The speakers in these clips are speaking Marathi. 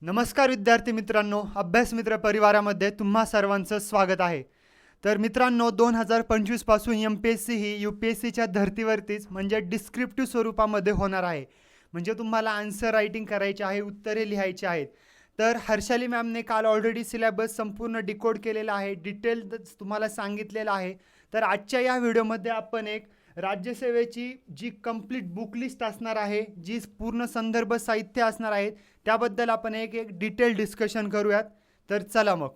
नमस्कार विद्यार्थी मित्रांनो, अभ्यास मित्र परिवारामध्ये तुम्हा सर्वांचं स्वागत आहे. तर मित्रांनो, 2025 पासून एम-पी-एस-सी ही यू-पी-एस-सीच्या धर्तीवरतीच म्हणजे डिस्क्रिप्टिव्ह स्वरूपामध्ये होणार आहे. म्हणजे तुम्हाला आन्सर रायटिंग करायचे आहे, उत्तरे लिहायची आहेत. तर हर्षाली मॅमने काल ऑलरेडी सिलेबस संपूर्ण डिकोड केलेला आहे, डिटेल तुम्हाला सांगितलेलं आहे. तर आजच्या या व्हिडिओमध्ये आपण एक राज्यसेवेची जी कंप्लीट बुक लिस्ट असणार आहे, जी पूर्ण संदर्भ साहित्य असणार आहे, त्याबद्दल आपण एक एक डिटेल डिस्कशन करूयात. तर चला मग.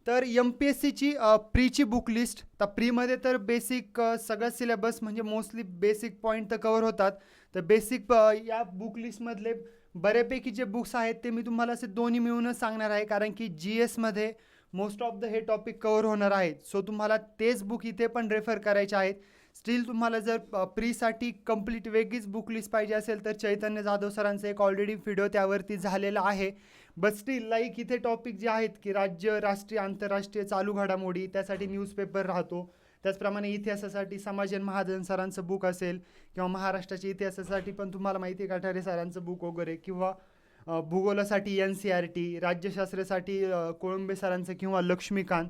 तर एम-पी-एस-सीची प्रीची बुक लिस्ट. तर प्रीमध्ये तर बेसिक सगळं सिलेबस म्हणजे मोस्टली बेसिक पॉईंट तर कवर होतात. तर बेसिक या बुक लिस्टमधले बऱ्यापैकी जे बुक्स आहेत ते मी तुम्हाला असे दोन्ही मिळूनच सांगणार आहे, कारण की जी एसमध्ये मोस्ट ऑफ द हे टॉपिक कवर होणार आहेत. सो तुम्हाला तेच बुक इथे पण रेफर करायचे आहेत. स्टील तुम्हाला जर प्रीसाठी कंप्लीट वेगळीच बुक लिस्ट पाहिजे असेल तर चैतन्य जाधव सरांचा एक ऑलरेडी व्हिडिओ त्यावरती झालेला आहे. बट स्टील लाईक इथे टॉपिक जे आहेत की राज्य, राष्ट्रीय, आंतरराष्ट्रीय चालू घडामोडी, त्यासाठी न्यूजपेपर राहतो. त्याचप्रमाणे इतिहासासाठी समाजन महाजन सरांचं बुक असेल, किंवा महाराष्ट्राच्या इतिहासासाठी पण तुम्हाला माहिती आहे कठारे सरांचं बुक वगैरे, किंवा भूगोलासाठी NCERT, राज्यशास्त्रासाठी कोळंबे सरांचं किंवा लक्ष्मीकांत.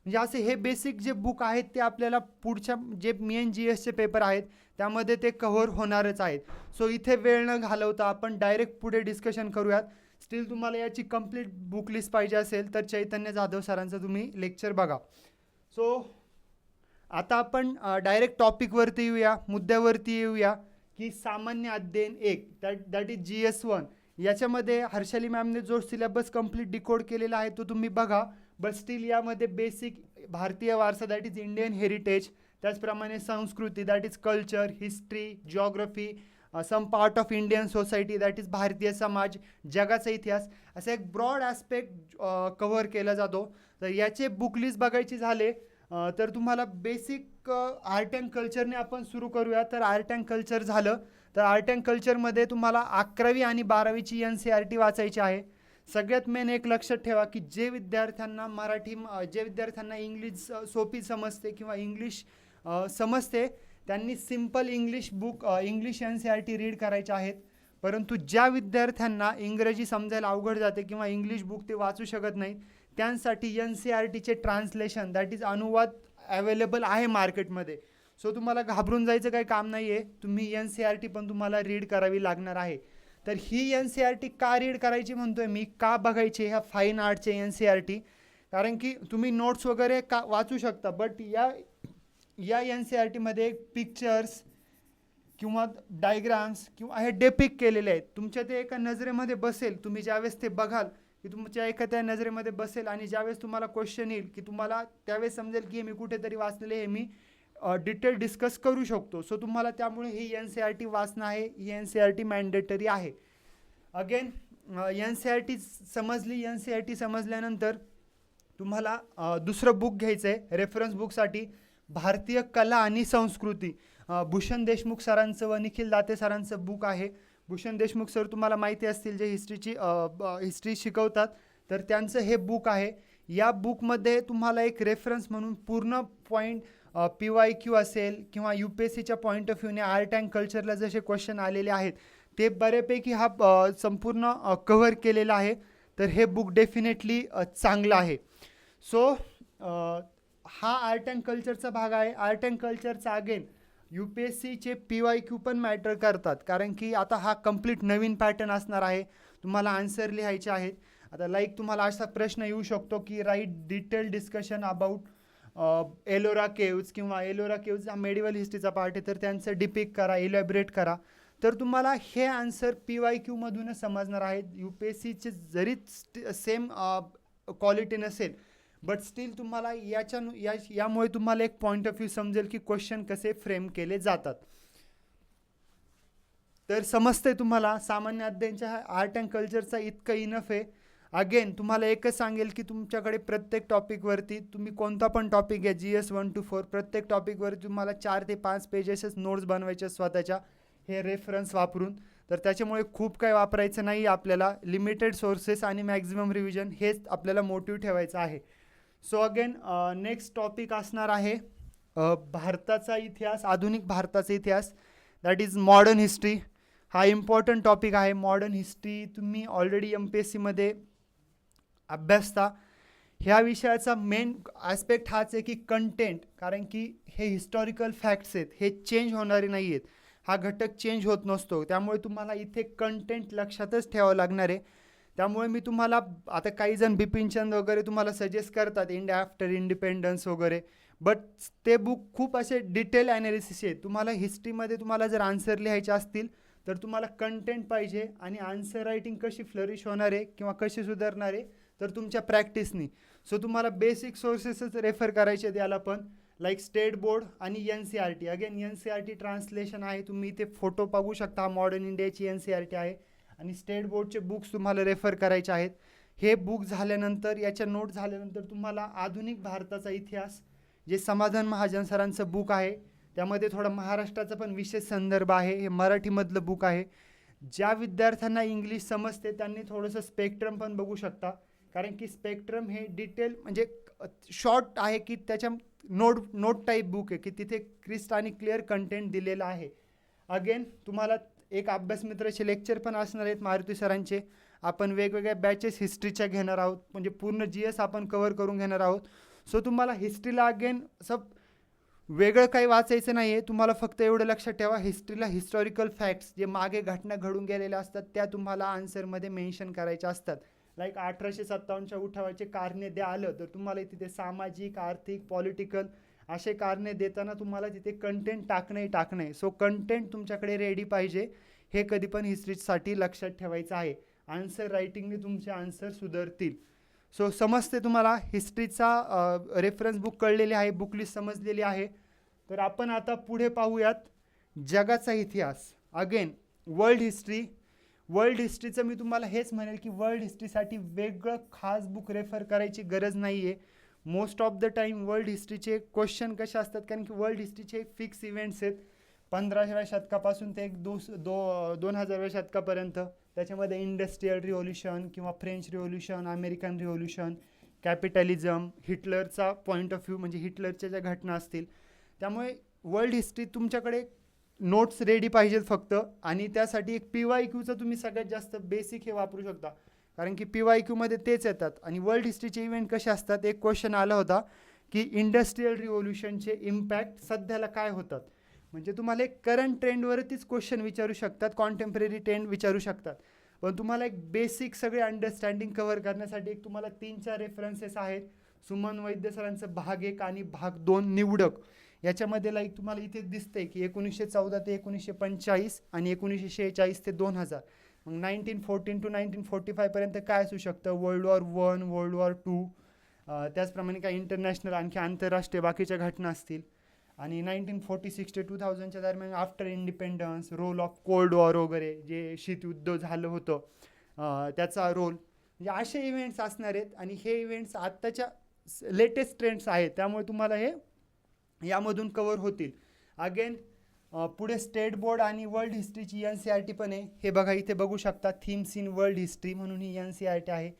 म्हणजे असे हे बेसिक जे बुक आहेत ते आपल्याला पुढच्या जे मेन GSचे पेपर आहेत त्यामध्ये ते कव्हर होणारच आहेत. सो इथे वेळ न घालवता आपण डायरेक्ट पुढे डिस्कशन करूयात. स्टील तुम्हाला याची कंप्लीट बुक लिस्ट पाहिजे असेल तर चैतन्य जाधव सरांचं तुम्ही लेक्चर बघा. सो आता आपण डायरेक्ट टॉपिकवरती येऊया, मुद्द्यावरती येऊया की सामान्य अध्ययन 1 दॅट इज GS1. याच्यामध्ये हर्षाली मॅमने जो सिलेबस कंप्लीट डिकोड केलेला आहे तो तुम्ही बघा. बट स्टील यामध्ये बेसिक भारतीय वारसा दॅट इज इंडियन हेरिटेज, त्याचप्रमाणे संस्कृती that is culture, history, geography, some part of Indian society that is भारतीय समाज, जगाचा इतिहास, असा एक ब्रॉड ॲस्पेक्ट कव्हर केला जातो. तर याचे बुक लिस्ट बघायची झाले तर तुम्हाला बेसिक आर्ट अँड कल्चरने आपण सुरू करूया. तर आर्ट अँड कल्चर झालं तर आर्ट अँड कल्चरमध्ये तुम्हाला 11वी आणि 12वीची NCERT वाचायची आहे. सगळ्यात मेन एक लक्षात ठेवा की जे विद्यार्थ्यांना जे विद्यार्थ्यांना इंग्लिश सोपी समजते किंवा इंग्लिश समजते त्यांनी simple English book English NCERT read करायचे आहेत. परंतु ज्या विद्यार्थ्यांना इंग्रजी समजायला अवघड जाते किंवा इंग्लिश बुक ते वाचू शकत नाही त्यांसाठी NCERTचे ट्रान्सलेशन दॅट इज अनुवाद अवेलेबल आहे मार्केटमध्ये. सो तुम्हाला घाबरून जायचं काही काम नाही आहे. तुम्ही NCERT पण तुम्हाला रीड करावी लागणार आहे. तर ही NCERT का रीड करायची म्हणतोय मी, का बघायची ह्या फाईन आर्टचे NCERT, कारण की तुम्ही नोट्स वगैरे का वाचू शकता. बट या NCERTमध्ये पिक्चर्स किंवा डायग्राम्स किंवा हे डेपिक केलेले आहेत. तुमच्या ते एका नजरेमध्ये बसेल, तुम्ही ज्यावेळेस ते बघाल की तुमच्या एका त्या नजरेमध्ये बसेल आणि ज्यावेळेस तुम्हाला क्वेश्चन येईल की तुम्हाला त्यावेळेस समजेल की मी कुठेतरी वाचलेले हे मी डिटेल डिस्कस करू शकतो. सो तुम्हाला त्यामुळे ही NCERT वाचणं आहे, ही NCERT मॅन्डेटरी आहे. अगेन NCERT समजल्यानंतर तुम्हाला दुसरं बुक घ्यायचं आहे रेफरन्स बुकसाठी, भारतीय कला आणि संस्कृती. भूषण देशमुख सरांचं व निखिल दाते सरांचं बुक आहे. भूषण देशमुख सर तुम्हाला माहिती असतील जे हिस्ट्री शिकवतात, तर त्यांचं हे बुक आहे. या बुकमध्ये तुम्हाला एक रेफरन्स म्हणून पूर्ण पॉईंट PYQ असेल किंवा UPSCच्या पॉईंट ऑफ व्ह्यूने आर्ट अँड कल्चरला जसे क्वेश्चन आलेले आहेत ते बऱ्यापैकी हा संपूर्ण कव्हर केलेला आहे. तर हे बुक डेफिनेटली चांगलं आहे. सो हा आर्ट अँड कल्चरचा भाग आहे. आर्ट अँड कल्चरचा अगेन UPSCचे PYQ पण मॅटर करतात, कारण की आता हा कंप्लीट नवीन पॅटर्न असणार आहे. तुम्हाला आन्सर लिहायचे आहेत. आता लाईक तुम्हाला असा प्रश्न येऊ शकतो की right detail discussion about Ellora caves, किंवा एलोरा केव्ज हा मेडिवल हिस्ट्रीचा पार्ट आहे तर त्यांचं डिपिक करा, इलॅबरेट करा. तर तुम्हाला हे आन्सर PYQ मधूनच समजणार आहेत. UPSCचे जरी सेम क्वालिटी नसेल बट स्टील तुम्हाला यामुळे तुम्हाला एक पॉईंट ऑफ व्ह्यू समजेल की क्वेश्चन कसे फ्रेम केले जातात. तर समजते तुम्हाला सामान्य अध्ययनच्या आर्ट अँड कल्चरचा इतकं इनफ आहे. अगेन तुम्हाला एकच सांगेल की तुमच्याकडे प्रत्येक टॉपिकवरती तुम्ही कोणता पण टॉपिक घ्या, GS 1 to 4 प्रत्येक टॉपिकवरती तुम्हाला 4 ते 5 पेजेसच नोट्स बनवायचे स्वतःच्या हे रेफरन्स वापरून. तर त्याच्यामुळे खूप काही वापरायचं नाही आपल्याला. लिमिटेड सोर्सेस आणि मॅक्झिमम रिव्हिजन हेच आपल्याला मोटिव्ह ठेवायचं आहे. सो अगेन नेक्स्ट टॉपिक असणार आहे भारताचा इतिहास, आधुनिक भारताचा इतिहास दॅट इज मॉडर्न हिस्ट्री. हा इम्पॉर्टंट टॉपिक आहे. मॉडर्न हिस्ट्री तुम्ही ऑलरेडी MPSCमध्ये अभ्यासता. ह्या विषयाचा मेन ॲस्पेक्ट हाच आहे की कंटेंट, कारण की हे हिस्टॉरिकल फॅक्ट्स आहेत, हे चेंज होणारे नाही आहेत, हा घटक चेंज होत नसतो. त्यामुळे तुम्हाला इथे कंटेंट लक्षातच ठेवावं लागणार आहे. त्यामुळे मी तुम्हाला आता काही जण बिपिनचंद वगैरे तुम्हाला सजेस्ट करतात इंडिया आफ्टर इंडिपेंडन्स वगैरे, बट ते बुक खूप असे डिटेल ॲनालिसिस आहे. तुम्हाला हिस्ट्रीमध्ये तुम्हाला जर आन्सर लिहायचे असतील तर तुम्हाला कंटेंट पाहिजे, आणि आन्सर रायटिंग कशी फ्लरिश होणार आहे किंवा कशी सुधारणार आहे तर तुमच्या प्रॅक्टिसनी. सो तुम्हाला बेसिक सोर्सेसच रेफर करायचे आहेत याला पण, लाईक स्टेट बोर्ड आणि NCERT. अगेन NCERT ट्रान्सलेशन आहे, तुम्ही इथे फोटो पाहू शकता. मॉडर्न इंडियाची NCERT आहे, आणि स्टेट बोर्डचे बुक्स तुम्हाला रेफर करायचे आहेत. हे बुक झाल्यानंतर, याच्या नोट झाल्यानंतर तुम्हाला आधुनिक भारताचा इतिहास, जे समाधान महाजन सरांचं बुक आहे, त्यामध्ये थोडा महाराष्ट्राचा पण विशेष संदर्भ आहे. हे मराठीमधलं बुक आहे. ज्या विद्यार्थ्यांना इंग्लिश समजते त्यांनी थोडंसं स्पेक्ट्रम पण बघू शकता, कारण की स्पेक्ट्रम हे डिटेल म्हणजे शॉर्ट आहे, की त्याच्या नोट टाईप बुक आहे, की तिथे क्रिस्प आणि क्लिअर कंटेंट दिलेलं आहे. अगेन तुम्हाला एक अभ्यास मित्राचे लेक्चर पण असणार आहेत मारुती सरांचे. आपण वेगवेगळ्या बॅचेस हिस्ट्रीच्या घेणार आहोत, म्हणजे पूर्ण GS आपण कव्हर करून घेणार आहोत. सो तुम्हाला हिस्ट्रीला अगेन सब वेगळं काही वाचायचं नाही आहे. तुम्हाला फक्त एवढं लक्षात ठेवा, हिस्ट्रीला हिस्टॉरिकल फॅक्ट्स जे मागे घटना घडून गेलेल्या असतात त्या तुम्हाला आन्सरमध्ये मेन्शन करायच्या असतात. लाईक 1857च्या उठावाचे कारणे द्या आलं तर तुम्हाला तिथे सामाजिक, आर्थिक, पॉलिटिकल असे कारणे देताना तुम्हाला तिथे कंटेंट टाकणे. सो कंटेंट तुमच्याकडे रेडी पाहिजे, हे कधी पण हिस्ट्रीसाठी लक्षात ठेवायचं आहे. आन्सर रायटिंगने तुमचे आन्सर सुधारतील. सो समजते तुम्हाला, हिस्ट्रीचा रेफरन्स बुक कळलेली आहे, बुकलिस्ट समजलेली आहे. तर आपण आता पुढे पाहूयात जगाचा इतिहास. अगेन वर्ल्ड हिस्ट्रीचं मी तुम्हाला हेच म्हणेल की वर्ल्ड हिस्ट्रीसाठी वेगळं खास बुक रेफर करायची गरज नाही आहे. Most of the time world हिस्ट्रीचे क्वेश्चन कसे असतात, कारण की वर्ल्ड हिस्ट्रीचे फिक्स इव्हेंट्स आहेत 15व्या शतकापासून ते 2000व्या शतकापर्यंत. त्याच्यामध्ये इंडस्ट्रियल रिव्होल्युशन किंवा French revolution, American revolution, capitalism, हिटलरचा पॉईंट ऑफ व्ह्यू म्हणजे हिटलरच्या ज्या घटना असतील. त्यामुळे वर्ल्ड हिस्ट्री तुमच्याकडे नोट्स रेडी पाहिजेत फक्त, आणि त्यासाठी एक PYQचं तुम्ही सगळ्यात जास्त बेसिक हे वापरू शकता, कारण की PYQमध्ये तेच येतात. आणि वर्ल्ड हिस्ट्रीचे इव्हेंट कसे असतात, एक क्वेश्चन आला होता की इंडस्ट्रियल रिव्होल्युशनचे इम्पॅक्ट सध्याला काय होतात, म्हणजे तुम्हाला एक करंट ट्रेंडवरतीच क्वेश्चन विचारू शकतात, कॉन्टेम्पररी ट्रेंड विचारू शकतात. पण तुम्हाला एक बेसिक सगळे अंडरस्टँडिंग कव्हर करण्यासाठी एक तुम्हाला 3-4 रेफरन्सेस आहेत. सुमन वैद्य सरांचं भाग 1 आणि भाग 2 निवडक. याच्यामध्ये लाईक तुम्हाला इथे दिसतंय की 1914 ते 1945 आणि 1946 ते 2000. मग 1914 to 1945 पर्यंत काय असू शकतं, वर्ल्ड वॉर 1, वर्ल्ड वॉर 2, त्याचप्रमाणे काय इंटरनॅशनल आणखी आंतरराष्ट्रीय बाकीच्या घटना असतील. आणि 1946 ते 2000च्या दरम्यान after independence, role of cold war वगैरे, जे शीतयुद्ध झालं होतं त्याचा रोल, म्हणजे असे इव्हेंट्स असणार आहेत. आणि हे इव्हेंट्स आत्ताच्या लेटेस्ट ट्रेंड्स आहेत, त्यामुळे तुम्हाला हे यामधून कवर होतील. अगेन पुढे स्टेट बोर्ड आणि वर्ल्ड हिस्ट्रीची NCERT पण आहे. हे बघा इथे बघू शकता, थीम्स इन वर्ल्ड हिस्ट्री म्हणून ही NCERT आहे.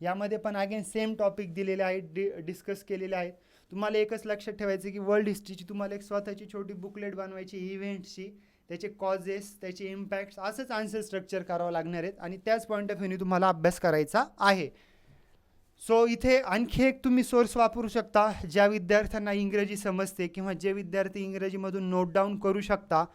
यामध्ये पण अगेन सेम टॉपिक दिलेले आहेत, डिस्कस केलेले आहेत. तुम्हाला एकच लक्षात ठेवायचं की वर्ल्ड हिस्ट्रीची तुम्हाला एक स्वतःची छोटी बुकलेट बनवायची, इव्हेंट्सची, त्याचे कॉजेस, त्याचे इम्पॅक्ट्स, असंच आन्सर स्ट्रक्चर करावं लागणार आहेत. आणि त्याच पॉईंट ऑफ व्ह्यूने तुम्हाला अभ्यास करायचा आहे. सो इथे आणखी एक तुम्ही सोर्स वापरू शकता, ज्या विद्यार्थ्यांना इंग्रजी समजते किंवा जे विद्यार्थी इंग्रजीमधून नोट डाऊन करू शकता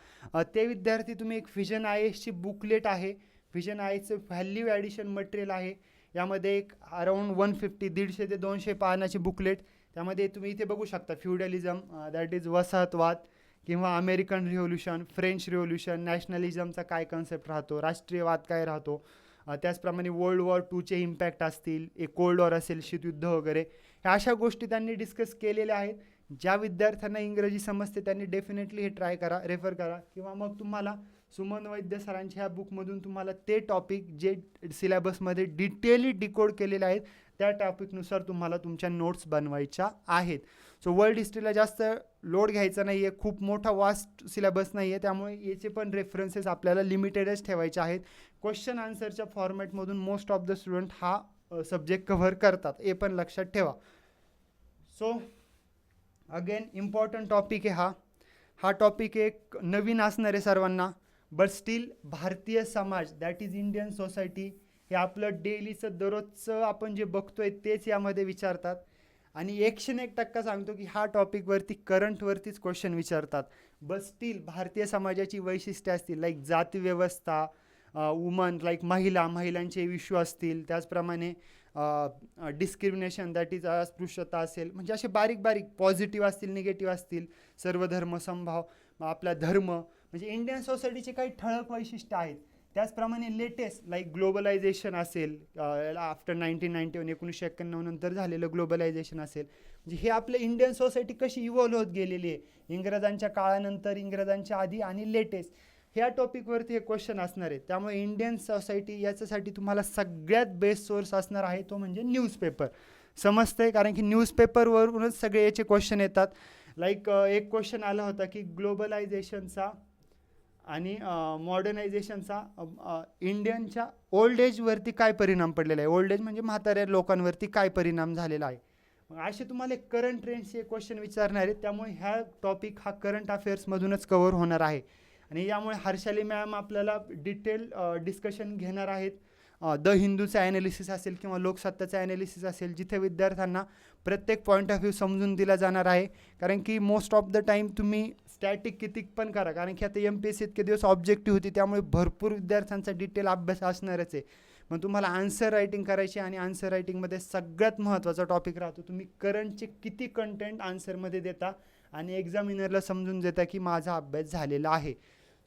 ते विद्यार्थी तुम्ही एक व्हिजन IASची बुकलेट आहे. व्हिजन IASचं व्हॅल्यू ॲडिशन मटेरियल आहे. यामध्ये एक अराऊंड 150 ते 200 पानाची बुकलेट. त्यामध्ये तुम्ही इथे बघू शकता फ्युडलिझम, दॅट इज वसाहतवाद, किंवा अमेरिकन रिव्होल्युशन, फ्रेंच रिव्होल्युशन, नॅशनलिझमचा काय कन्सेप्ट राहतो, राष्ट्रीयवाद काय राहतो, त्याचप्रमाणे वर्ल्ड वॉर 2चे इम्पॅक्ट असतील, एक कोल्ड वॉर असेल, शीतयुद्ध वगैरे, ह्या अशा गोष्टी त्यांनी डिस्कस केलेल्या आहेत. ज्या विद्यार्थ्यांना इंग्रजी समजते त्यांनी डेफिनेटली हे ट्राय करा, रेफर करा. किंवा मग तुम्हाला सुमन वैद्य सरांच्या ह्या बुकमधून तुम्हाला ते टॉपिक जे सिलेबसमध्ये डिटेली डिकोड केलेले आहेत त्या टॉपिकनुसार तुम्हाला तुमच्या नोट्स बनवायच्या आहेत. सो वर्ल्ड हिस्ट्रीला जास्त लोड घ्यायचा नाही आहे, खूप मोठा वास्ट सिलेबस नाही आहे, त्यामुळे याचे पण रेफरन्सेस आपल्याला लिमिटेडच ठेवायचे आहेत. क्वेश्चन आन्सरच्या फॉर्मॅटमधून मोस्ट ऑफ द स्टुडंट हा सब्जेक्ट कव्हर करतात, हे पण लक्षात ठेवा. सो अगेन इम्पॉर्टंट टॉपिक आहे हा टॉपिक एक नवीन असणार आहे सर्वांना, but still Bharatiya Samaj that is Indian society हे आपलं डेलीचं दररोजचं आपण जे बघतोय तेच यामध्ये विचारतात. आणि 101% सांगतो की ह्या टॉपिकवरती करंटवरतीच क्वेश्चन विचारतात. बट स्टील भारतीय समाजाची वैशिष्ट्ये असतील लाईक जातीव्यवस्था, वुमन लाईक महिलांचे इश्यू असतील, त्याचप्रमाणे डिस्क्रिमिनेशन दॅट इज अस्पृश्यता असेल, म्हणजे असे बारीक बारीक पॉझिटिव्ह असतील निगेटिव्ह असतील, सर्व धर्म समभाव, आपला धर्म, म्हणजे इंडियन सोसायटीचे काही ठळक वैशिष्ट्य आहेत. त्याचप्रमाणे लेटेस्ट लाईक ग्लोबलायझेशन असेल, आफ्टर 1991 1991 नंतर झालेलं ग्लोबलायझेशन असेल, म्हणजे हे आपलं इंडियन सोसायटी कशी इव्हॉल्व होत गेलेली आहे इंग्रजांच्या काळानंतर, इंग्रजांच्या आधी आणि लेटेस्ट, ह्या टॉपिकवरती हे क्वेश्चन असणार आहेत. त्यामुळे इंडियन सोसायटी याच्यासाठी तुम्हाला सगळ्यात बेस्ट सोर्स असणार आहे तो म्हणजे न्यूजपेपर. समजतंय? कारण की न्यूजपेपरवरूनच सगळे याचे क्वेश्चन येतात. लाईक एक क्वेश्चन आला होता की ग्लोबलायझेशनचा आणि मॉडर्नायझेशनचा इंडियनच्या ओल्ड एजवरती काय परिणाम पडलेला आहे, ओल्ड एज म्हणजे म्हाताऱ्या लोकांवरती काय परिणाम झालेला आहे. मग असे तुम्हाला करंट ट्रेंड्सचे क्वेश्चन विचारणार आहेत. त्यामुळे ह्या टॉपिक हा करंट अफेअर्समधूनच कव्हर होणार आहे. आणि यामुळे हर्षाली मॅम आपल्याला डिटेल डिस्कशन घेणार आहेत. द हिंदूचं ॲनालिसिस असेल किंवा लोकसत्ताचं ॲनालिसिस असेल, जिथे विद्यार्थ्यांना प्रत्येक पॉईंट ऑफ व्ह्यू समजून दिला जाणार आहे. कारण की मोस्ट ऑफ द टाईम तुम्ही स्टॅटिक कितीक पण करा, कारण की आता MPSC इतके दिवस ऑब्जेक्टिव्ह होती, त्यामुळे भरपूर विद्यार्थ्यांचा डिटेल अभ्यास असणारच आहे. मग तुम्हाला आन्सर रायटिंग करायची आणि आन्सर रायटिंगमध्ये सगळ्यात महत्त्वाचा टॉपिक राहतो तुम्ही करंटचे किती कंटेंट आन्सरमध्ये देता आणि एक्झामिनरला समजून देता की माझा अभ्यास झालेला आहे.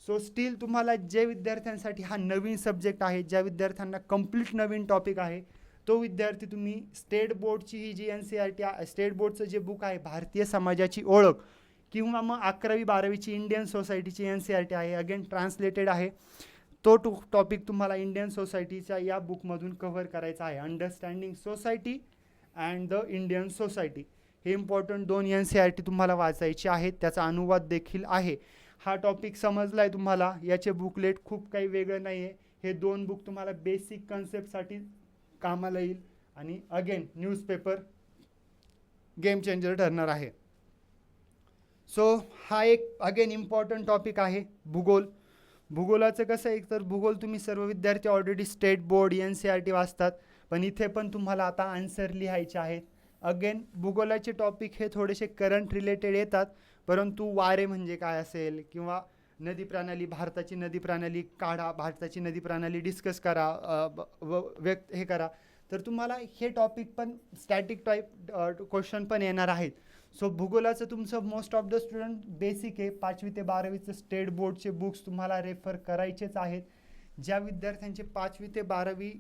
सो स्टील तुम्हाला जे विद्यार्थ्यांसाठी हा नवीन सब्जेक्ट आहे, ज्या विद्यार्थ्यांना कंप्लीट नवीन टॉपिक आहे, तो विद्यार्थी तुम्ही स्टेट बोर्डची ही जी NCERT स्टेट बोर्डचं जे बुक आहे भारतीय समाजाची ओळख, किंवा मग 11वी 12वीची इंडियन सोसायटीची NCERT आहे, अगेन ट्रान्सलेटेड आहे, तो टॉपिक तुम्हाला इंडियन सोसायटीच्या या बुकमधून कव्हर करायचा आहे. Understanding society and the Indian society हे इम्पॉर्टंट 2 NCERT तुम्हाला वाचायचे आहेत. त्याचा अनुवाद देखील आहे. हा टॉपिक समजला आहे तुम्हाला. याचे बुकलेट खूप काही वेगळं नाही आहे. हे 2 बुक तुम्हाला बेसिक कन्सेप्टसाठी कामाला येईल. आणि अगेन न्यूजपेपर गेम चेंजर ठरणार आहे. सो हा एक अगेन इम्पॉर्टंट टॉपिक आहे भूगोल. भूगोलाचं कसं आहे, तर भूगोल तुम्ही सर्व विद्यार्थी ऑलरेडी स्टेट बोर्ड NCERT वाचतात, पण इथे पण तुम्हाला आता आन्सर लिहायचे आहेत. अगेन भूगोलाचे टॉपिक हे थोडेसे करंट रिलेटेड येतात, परंतु वारे म्हणजे काय असेल किंवा नदी प्रणाली, भारताची नदी प्रणाली काढा, भारताची नदी प्रणाली डिस्कस करा, व्यक्त हे करा, तर तुम्हाला हे टॉपिक पण स्टॅटिक टाईप क्वेश्चन पण येणार आहेत. सो भूगोलाचं तुमचं most of the student basic आहे. 5वी ते 12वीचं स्टेट बोर्डचे बुक्स तुम्हाला रेफर करायचेच आहेत. ज्या विद्यार्थ्यांचे 5वी ते 12वी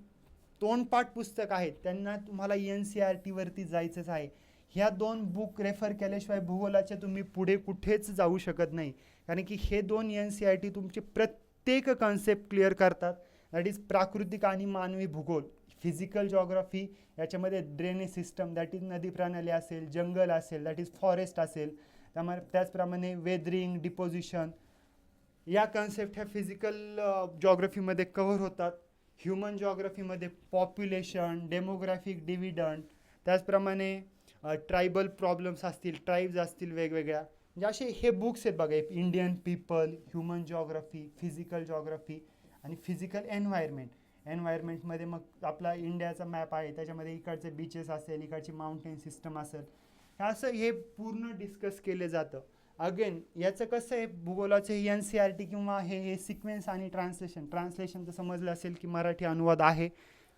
तोंडपाठ पुस्तक आहेत त्यांना तुम्हाला NCERTवरती जायचंच आहे. ह्या 2 बुक रेफर केल्याशिवाय भूगोलाचे तुम्ही पुढे कुठेच जाऊ शकत नाही. कारण की हे 2 NCERT तुमचे प्रत्येक कन्सेप्ट क्लिअर करतात. दॅट इज प्राकृतिक आणि मानवी भूगोल, फिजिकल जॉग्राफी, याच्यामध्ये ड्रेनेज सिस्टम दॅट इज नदी प्रणाली असेल, जंगल असेल दॅट इज फॉरेस्ट असेल, त्याचप्रमाणे वेदरिंग, डिपोजिशन, या कन्सेप्ट ह्या फिजिकल जॉग्राफीमध्ये कव्हर होतात. ह्युमन जॉग्राफीमध्ये पॉप्युलेशन, डेमोग्राफिक डिव्हिडंड, त्याचप्रमाणे ट्रायबल प्रॉब्लेम्स असतील, ट्राईब्स असतील वेगवेगळ्या, म्हणजे असे हे बुक्स आहेत बघा. Indian people, human geography, physical geography आणि फिजिकल एन्व्हायरमेंटमध्ये मग आपला इंडियाचा मॅप आहे, त्याच्यामध्ये इकडचे बीचेस असेल, इकडची माउंटेन सिस्टम असेल, असं हे पूर्ण डिस्कस केले जातं. अगेन याचं कसं आहे, भूगोलाचं हे NCERT किंवा हे सिक्वेन्स आणि ट्रान्सलेशन तर समजलं असेल की मराठी अनुवाद आहे.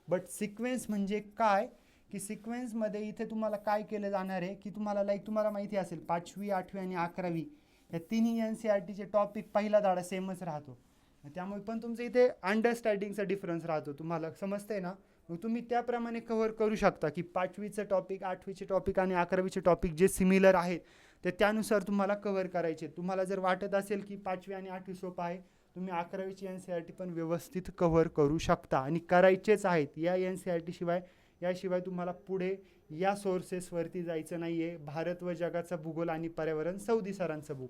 बट सिक्वेन्स म्हणजे काय, की सिक्वेन्समध्ये इथे तुम्हाला काय केलं जाणार आहे, की तुम्हाला माहिती असेल 5वी 8वी आणि 11वी या तिन्ही NCERTचे टॉपिक पहिला धडा सेमच राहतो. त्यामुळे पण तुमचं इथे अंडरस्टँडिंगचा डिफरन्स राहतो. तुम्हाला समजतंय ना, मग तुम्ही त्याप्रमाणे कव्हर करू शकता की 5वीचं टॉपिक, 8वीचे टॉपिक आणि 11वीचे टॉपिक जे सिमिलर आहेत ते त्यानुसार तुम्हाला कव्हर करायचे. तुम्हाला जर वाटत असेल की 5वी आणि 8वी सोपं आहे, तुम्ही 11वीची NCERT पण व्यवस्थित कव्हर करू शकता आणि करायचेच आहेत. या NCERT याशिवाय तुम्हाला पुढे या सोर्सेसवरती जायचं नाही आहे. भारत व जगाचा भूगोल आणि पर्यावरण, सौदी सरांचं बुक,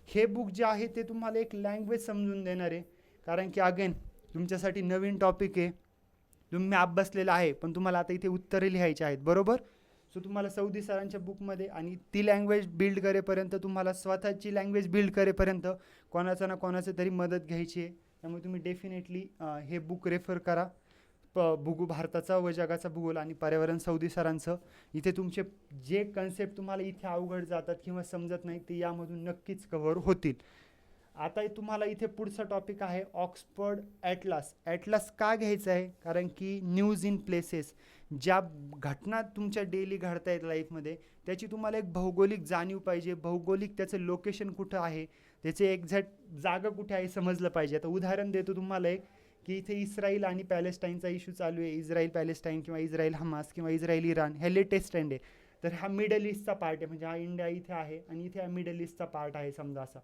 हे बुक जे आहे ते तुम्हाला एक लँग्वेज समजून देणार आहे. कारण की अगेन तुमच्यासाठी नवीन टॉपिक आहे, तुम्ही अभ्यासलेला आहे, पण तुम्हाला आता इथे उत्तरे लिहायची आहेत, बरोबर. सो तुम्हाला सौदी सरांच्या बुकमध्ये आणि ती लँग्वेज बिल्ड करेपर्यंत, तुम्हाला स्वतःची लँग्वेज बिल्ड करेपर्यंत कोणाचं ना कोणाचं तरी मदत घ्यायची आहे. त्यामुळे तुम्ही डेफिनेटली हे बुक रेफर करा. भारताचा व जगाचा भूगोल आणि पर्यावरण सौदी सरांचं. इथे तुमचे जे कन्सेप्ट तुम्हाला इथे अवघड जातात किंवा समजत नाही ते यामधून नक्कीच कव्हर होतील. आता तुम्हाला इथे पुढचा टॉपिक आहे ऑक्सफर्ड ॲटलास. ॲटलास का घ्यायचं आहे? कारण की न्यूज इन प्लेसेस, ज्या घटना तुमच्या डेली घडता आहेत लाईफमध्ये, त्याची तुम्हाला एक भौगोलिक जाणीव पाहिजे. भौगोलिक त्याचं लोकेशन कुठं आहे, त्याचे एक्झॅक्ट जागा कुठे आहे समजलं पाहिजे. आता उदाहरण देतो तुम्हाला एक, की इथे इस्रायल आणि पॅलेस्टाईनचा इश्यू चालू आहे. इस्रायल पॅलेस्टाईन किंवा इस्रायल हमास किंवा इस्रायल इराण, हे लेटेस्ट ट्रेंड आहे. तर हा मिडल ईस्टचा पार्ट आहे, म्हणजे हा इंडिया इथे आहे आणि इथे हा मिडल ईस्टचा पार्ट आहे समजा असा.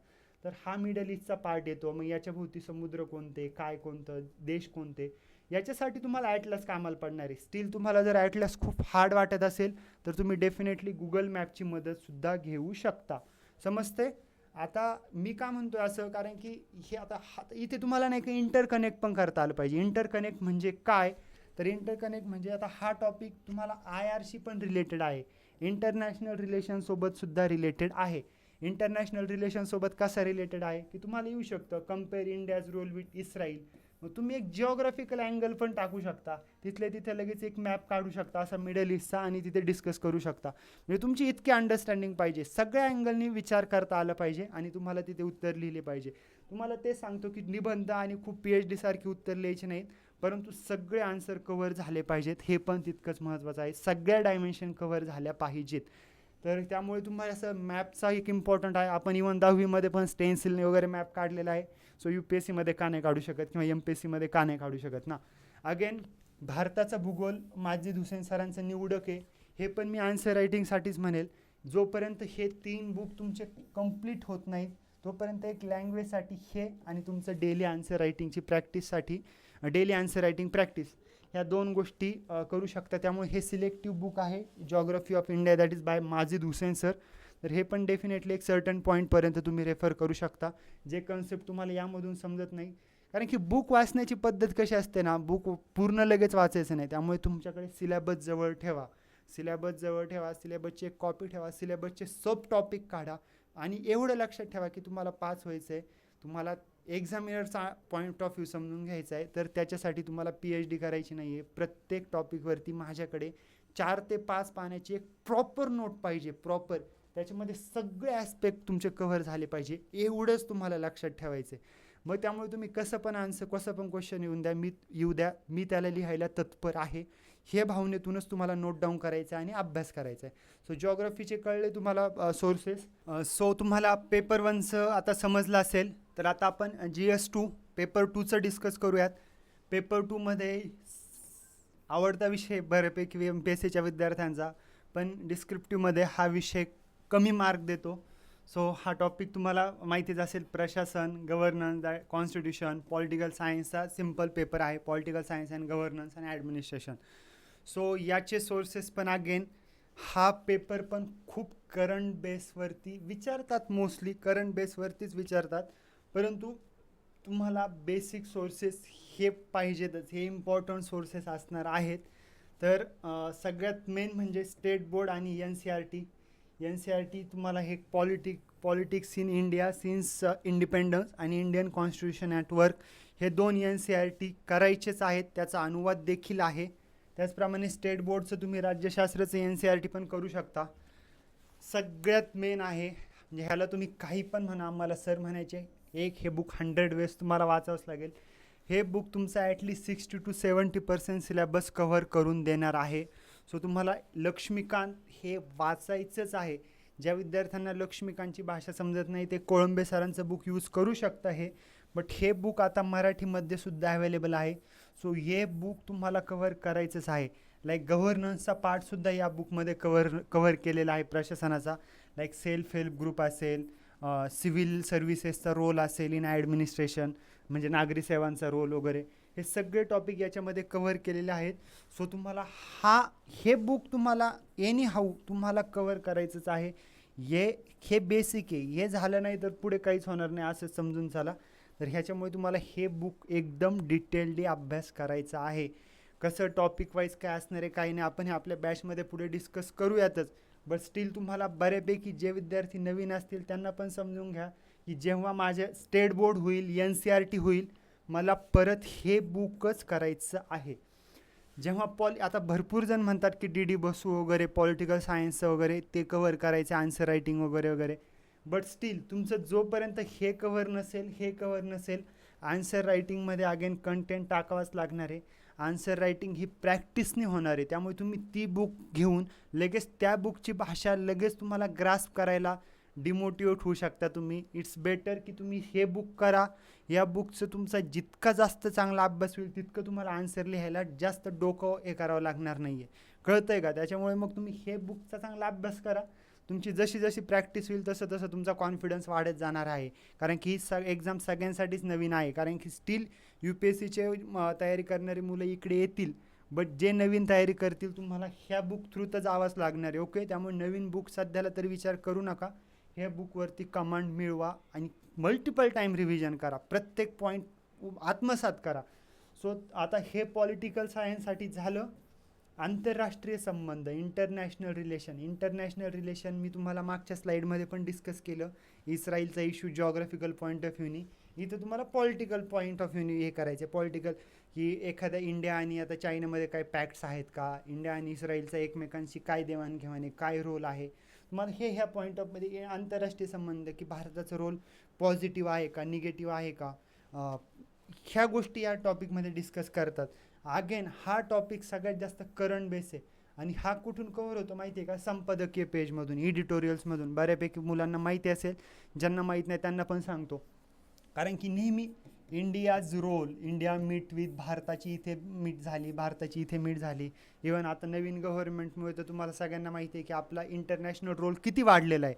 तर हा मिडल ईस्टचा पार्ट येतो. मग याच्याभोवती समुद्र कोणते, काय कोणतं, देश कोणते, याच्यासाठी तुम्हाला ॲटलास कामाला पडणार आहे. स्टील तुम्हाला जर ॲटलास खूप हार्ड वाटत असेल तर तुम्ही डेफिनेटली गुगल मॅपची मदतसुद्धा घेऊ शकता. समजते? आता मी का म्हणतो असं, कारण की हे आता इथे तुम्हाला नाही का इंटरकनेक्ट पण करता आलं पाहिजे. इंटरकनेक्ट म्हणजे काय? तर इंटरकनेक्ट म्हणजे आता हा टॉपिक तुम्हाला IRशी पण रिलेटेड आहे, इंटरनॅशनल रिलेशनसोबत सुद्धा रिलेटेड आहे. इंटरनॅशनल रिलेशनसोबत कसा रिलेटेड आहे की तुम्हाला येऊ शकतं compare India's role with Israel. मग तुम्ही एक जिओग्राफिकल अँगल पण टाकू शकता, तिथले तिथे लगेच एक मॅप काढू शकता असा मिडल ईस्टचा आणि तिथे डिस्कस करू शकता. म्हणजे तुमची इतकी अंडरस्टँडिंग पाहिजे, सगळ्या अँगलनी विचार करता आला पाहिजे आणि तुम्हाला तिथे उत्तर लिहिले पाहिजे. तुम्हाला ते सांगतो की निबंध आणि खूप PhD सारखी उत्तर लिहायची नाहीत, परंतु सगळे आन्सर कव्हर झाले पाहिजेत. हे पण तितकंच महत्त्वाचं आहे, सगळ्या डायमेन्शन कव्हर झाल्या पाहिजेत. तर त्यामुळे तुम्हाला असं मॅपचा एक इम्पॉर्टंट आहे. आपण इव्हन 10वीमध्ये पण स्टेन्सिलने वगैरे मॅप काढलेला आहे. सो UPSCमध्ये का नाही काढू शकत किंवा MPSCमध्ये का नाही काढू शकत ना. अगेन भारताचा भूगोल माजिद हुसेन सरांचं निवडक आहे. हे पण मी आन्सर रायटिंगसाठीच म्हणेल. जोपर्यंत हे 3 बुक तुमचे कंप्लीट होत नाहीत तोपर्यंत एक लँग्वेजसाठी हे आणि तुमचं डेली आन्सर रायटिंगची प्रॅक्टिससाठी डेली आन्सर रायटिंग प्रॅक्टिस, ह्या 2 गोष्टी करू शकता. त्यामुळे हे सिलेक्टिव्ह बुक आहे, geography of India, that is by Majid Hussain sir. तर हे पण डेफिनेटली एक सर्टन पॉईंटपर्यंत तुम्ही रेफर करू शकता, जे कन्सेप्ट तुम्हाला यामधून समजत नाही. कारण की बुक वाचण्याची पद्धत कशी असते ना, बुक पूर्ण लगेच वाचायचं नाही. त्यामुळे तुमच्याकडे सिलेबस जवळ ठेवा, सिलेबसची एक कॉपी ठेवा, सिलेबसचे सब टॉपिक काढा आणि एवढं लक्षात ठेवा की तुम्हाला पास व्हायचं आहे, तुम्हाला एक्झामिनरचा पॉईंट ऑफ व्ह्यू समजून घ्यायचा आहे. तर त्याच्यासाठी तुम्हाला PhD करायची नाही आहे. प्रत्येक टॉपिकवरती माझ्याकडे 4 ते 5 पाण्याची एक प्रॉपर नोट पाहिजे, प्रॉपर. त्याच्यामध्ये सगळे ॲस्पेक्ट तुमचे कव्हर झाले पाहिजे, एवढंच तुम्हाला लक्षात ठेवायचं आहे. मग त्यामुळे तुम्ही कसं पण आन्सर, कसं पण क्वेश्चन येऊ द्या, मी त्याला लिहायला तत्पर आहे. हे भावनेतूनच तुम्हाला नोट डाऊन करायचं आहे आणि अभ्यास करायचा आहे. सो जिओग्राफीचे कळले तुम्हाला सोर्सेस. सो तुम्हाला पेपर 1चं आता समजलं असेल. तर आता आपण GS2 पेपर 2चं डिस्कस करूयात. पेपर 2मध्ये आवडता विषय बऱ्यापैकी MPSCच्या विद्यार्थ्यांचा, पण डिस्क्रिप्टिव्हमध्ये हा विषय कमी मार्क देतो. सो हा टॉपिक तुम्हाला माहितीच असेल, प्रशासन, गव्हर्नन्स, कॉन्स्टिट्यूशन, पॉलिटिकल सायन्सचा सिम्पल पेपर आहे, पॉलिटिकल सायन्स अँड गव्हर्नन्स आणि ॲडमिनिस्ट्रेशन. सो याचे सोर्सेस पण अगेन, हा पेपर पण खूप करंट बेसवरती विचारतात, मोस्टली करंट बेसवरतीच विचारतात, परंतु तुम्हाला बेसिक सोर्सेस हे पाहिजेतच, हे इम्पॉर्टंट सोर्सेस असणार आहेत. तर सगळ्यात मेन म्हणजे स्टेट बोर्ड आणि NCERT तुम्हाला हे politics in India since independence आणि इंडियन कॉन्स्टिट्यूशन ॲट वर्क, हे 2 NCERT करायचेच आहेत. त्याचा अनुवाद देखील आहे. त्याचप्रमाणे स्टेट बोर्डचं तुम्ही राज्यशास्त्राचं NCERT पण करू शकता. सगळ्यात मेन आहे, म्हणजे ह्याला तुम्ही काही पण म्हणा, आम्हाला सर म्हणायचे, एक हे बुक 100 वेळेस तुम्हाला वाचावंच लागेल. हे बुक तुमचा ॲटलिस्ट 60 to 70% सिलेबस कव्हर करून देणार आहे. सो तुम्हाला लक्ष्मीकांत हे वाचायचंच आहे. ज्या विद्यार्थ्यांना लक्ष्मीकांतची भाषा समजत नाही ते कोळंबे सरांचं बुक यूज करू शकता हे, बट हे बुक आता मराठीमध्ये सुद्धा अवेलेबल आहे. सो हे बुक तुम्हाला कव्हर करायचंच आहे. लाईक गव्हर्नन्सचा पार्टसुद्धा या बुकमध्ये कव्हर केलेला आहे प्रशासनाचा. लाईक सेल्फ हेल्प ग्रुप असेल, सिव्हिल सर्व्हिसेसचा रोल असेल इन ॲडमिनिस्ट्रेशन, म्हणजे नागरी सेवांचा रोल वगैरे, हे सगळे टॉपिक याच्यामध्ये कव्हर केलेले आहेत. सो तुम्हाला हे बुक तुम्हाला एनी हाऊ तुम्हाला कव्हर करायचंच आहे. हे बेसिक आहे, हे झालं नाही तर पुढे काहीच होणार नाही असं समजून चला. तर ह्याच्यामुळे तुम्हाला हे बुक एकदम डिटेलली अभ्यास करायचा आहे. कसं टॉपिक वाईज काय असणार आहे काही नाही, आपण हे आपल्या बॅचमध्ये पुढे डिस्कस करूयातच. बट स्टील तुम्हाला बऱ्यापैकी जे विद्यार्थी नवीन असतील त्यांना पण समजून घ्या की जेव्हा माझे स्टेट बोर्ड होईल, NCERT होईल, मला परत हे बुकच करायचं आहे. जेव्हा आता भरपूर जण म्हणतात की डी डी बसू वगैरे पॉलिटिकल सायन्सचं वगैरे ते कवर करायचं, आन्सर रायटिंग वगैरे वगैरे. बट स्टील तुमचं जोपर्यंत हे कवर नसेल आन्सर रायटिंगमध्ये अगेन कंटेंट टाकावाच लागणार आहे. आन्सर रायटिंग ही प्रॅक्टिसने होणार आहे. त्यामुळे तुम्ही ती बुक घेऊन लगेच त्या बुकची भाषा लगेच तुम्हाला ग्रास्प करायला डिमोटिवेट होऊ शकता तुम्ही. इट्स बेटर की तुम्ही हे बुक करा. या बुकचं तुमचा जितका जास्त चांगला अभ्यास होईल तितकं तुम्हाला आन्सर लिहायला जास्त डोकं हे करावं लागणार नाही आहे. कळतं आहे का? त्याच्यामुळे मग तुम्ही हे बुकचा चांगला अभ्यास करा. तुमची जशी जशी प्रॅक्टिस होईल तसं तसं तुमचा कॉन्फिडन्स वाढत जाणार आहे. कारण की ही एक्झाम सगळ्यांसाठीच नवीन आहे. कारण की स्टील UPSCचे तयारी करणारी मुलं इकडे येतील. बट जे नवीन तयारी करतील तुम्हाला ह्या बुक थ्रू तर जावंच लागणार आहे. ओके, त्यामुळे नवीन बुक सध्याला तरी विचार करू नका. ह्या बुकवरती कमांड मिळवा आणि मल्टिपल टाईम रिव्हिजन करा. प्रत्येक पॉईंट आत्मसात करा. सो आता हे पॉलिटिकल सायन्ससाठी झालं. आंतरराष्ट्रीय संबंध, इंटरनॅशनल रिलेशन मी तुम्हाला मागच्या स्लाईडमध्ये पण डिस्कस केलं. इस्राईलचा इश्यू जॉग्राफिकल पॉईंट ऑफ व्ह्यूनी. इथं तुम्हाला पॉलिटिकल पॉईंट ऑफ व्ह्यूनी हे करायचं. पॉलिटिकल की एखाद्या इंडिया आणि आता चायनामध्ये काय पॅक्ट्स आहेत का, इंडिया आणि इस्राईलचा एकमेकांशी काय देवाणघेवाण आहे, काय रोल आहे, तुम्हाला ह्या पॉईंट ऑफमध्ये आंतरराष्ट्रीय संबंध की भारताचा रोल पॉझिटिव्ह आहे का निगेटिव्ह आहे का, ह्या गोष्टी या टॉपिकमध्ये डिस्कस करतात. अगेन हा टॉपिक सगळ्यात जास्त करंट बेस आहे. आणि हा कुठून कव्हर होतो माहिती आहे का? संपादकीय पेजमधून, एडिटोरियल्समधून. बऱ्यापैकी मुलांना माहिती असेल, ज्यांना माहीत नाही त्यांना पण सांगतो. कारण की नेहमी इंडिया मीट विथ भारताची इथे मीट झाली. इवन आता नवीन गव्हर्नमेंटमुळे तर तुम्हाला सगळ्यांना माहिती आहे की आपला इंटरनॅशनल रोल किती वाढलेला आहे.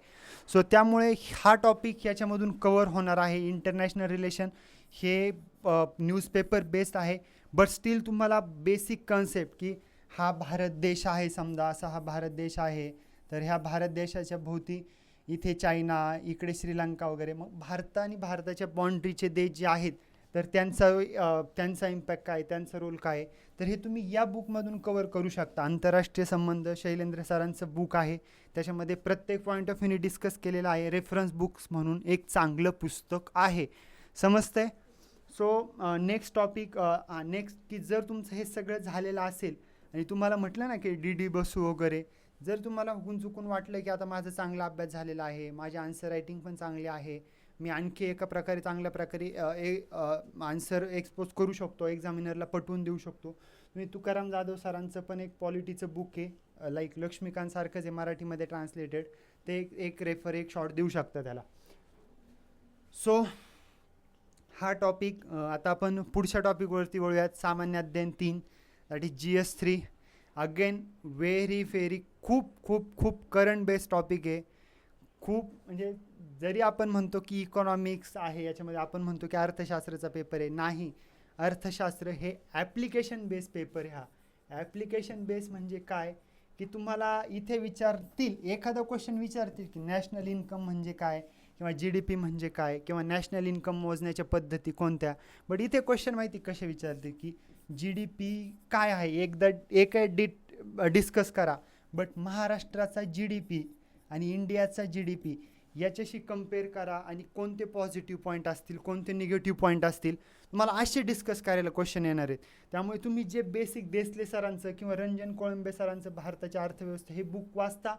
सो त्यामुळे हा टॉपिक ह्याच्यामधून कव्हर होणार आहे. इंटरनॅशनल रिलेशन हे न्यूजपेपर बेस्ड आहे. बट स्टील तुम्हाला बेसिक कन्सेप्ट की हा भारत देश आहे, समजा असा हा भारत देश आहे, तर ह्या भारत देशाच्या भोवती इथे चायना, इकडे श्रीलंका वगैरे. मग भारत आणि भारताच्या बाँड्रीचे देश जे आहेत तर त्यांचा इम्पॅक्ट काय, त्यांचा रोल काय, तर हे तुम्ही या बुकमधून कवर करू शकता. आंतरराष्ट्रीय संबंध शैलेंद्र सरांचं बुक आहे. त्याच्यामध्ये प्रत्येक पॉईंट ऑफ व्ह्यूने डिस्कस केलेलं आहे. रेफरन्स बुक्स म्हणून एक चांगलं पुस्तक आहे. समजतंय? सो नेक्स्ट टॉपिक, नेक्स्ट की जर तुमचं हे सगळं झालेलं असेल आणि तुम्हाला म्हटलं ना की डी बसू वगैरे, जर तुम्हाला हुकून चुकून वाटलं की आता माझा चांगला अभ्यास झालेला आहे, माझी आन्सर रायटिंग पण चांगली आहे, मी आणखी एका प्रकारे चांगल्या प्रकारे आन्सर एक्सपोज करू शकतो, एक्झामिनरला पटवून देऊ शकतो, तुम्ही तुकाराम जाधव सरांचं पण एक पॉलिटीचं बुक आहे, लाईक लक्ष्मीकांत सारखंच आहे मराठीमध्ये ट्रान्सलेटेड, ते एक शॉर्ट देऊ शकता त्याला. सो हा टॉपिक, आता आपण पुढच्या टॉपिकवरती वळूयात. सामान्य अध्ययन 3, that is GS3. Again very खूप करंट बेस्ड टॉपिक आहे. खूप म्हणजे जरी आपण म्हणतो की इकॉनॉमिक्स आहे याच्यामध्ये, आपण म्हणतो की अर्थशास्त्राचा पेपर आहे, नाही. अर्थशास्त्र हे ॲप्लिकेशन बेस्ड पेपर आहे. हा ॲप्लिकेशन बेस म्हणजे काय की तुम्हाला इथे विचारतील, एखादा क्वेश्चन विचारतील की नॅशनल इन्कम म्हणजे काय, किंवा GDP म्हणजे काय, किंवा नॅशनल इन्कम मोजण्याच्या पद्धती कोणत्या. बट इथे क्वेश्चन माहिती कसे विचारते की GDP काय आहे, डिस्कस करा. बट महाराष्ट्राचा GDP आणि इंडियाचा GDP याच्याशी कम्पेअर करा आणि कोणते पॉझिटिव्ह पॉईंट असतील, कोणते निगेटिव्ह पॉईंट असतील, तुम्हाला असे डिस्कस करायला क्वेश्चन येणार आहेत. त्यामुळे तुम्ही जे बेसिक देसले सरांचं किंवा रंजन कोळंबे सरांचं भारताच्या अर्थव्यवस्था हे बुक वाचता,